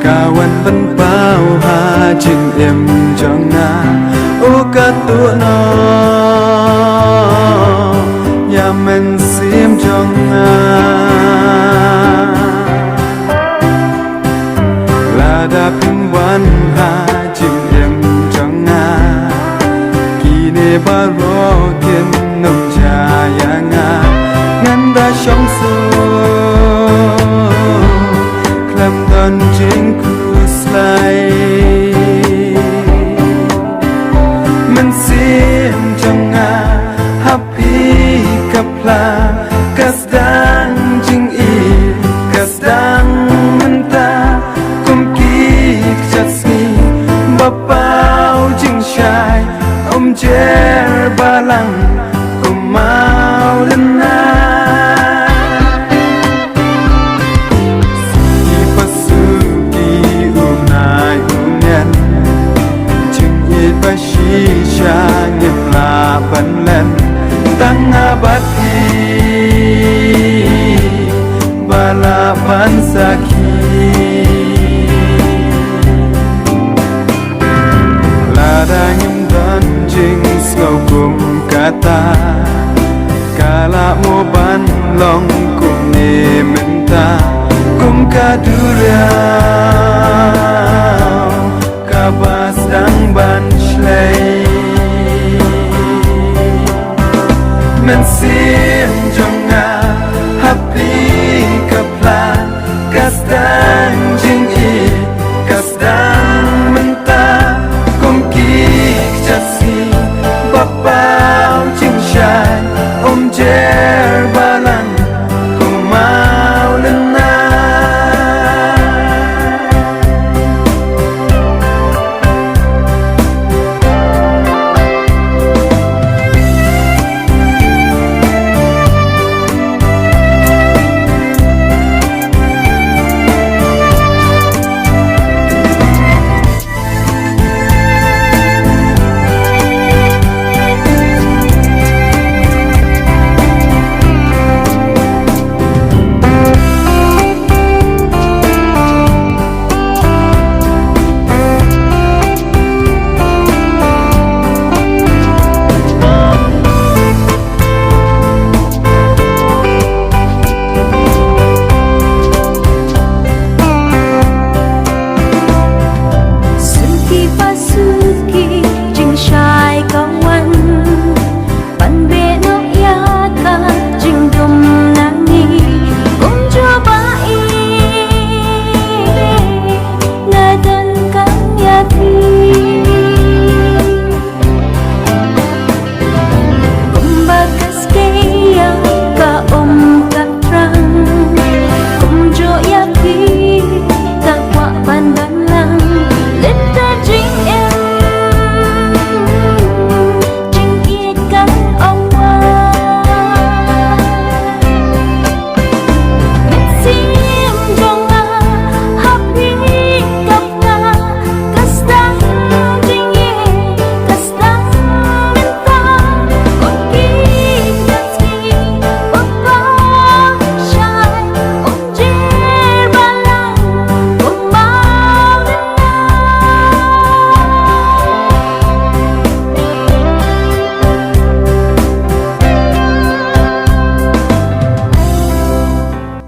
kawan penpau hajin em jonga o katuno yamen sim jonga lada pinwan hajin em jonga kine baro tien nom jayanga nganda shong su klam don jing kuslai men sim jonga happy kapla kasdang jing I kasdang menta kum ki jasni bapau jing shai om jer balang kum mau lena si pasuki umnai umyan jing I bashisha nyepla banlen tang abati balapan saki lada nyum dan jing skau kum kata kala mo ban long kum ne menta kum kadura kabas dang ban shlei men sim jonga happy kapla kasdan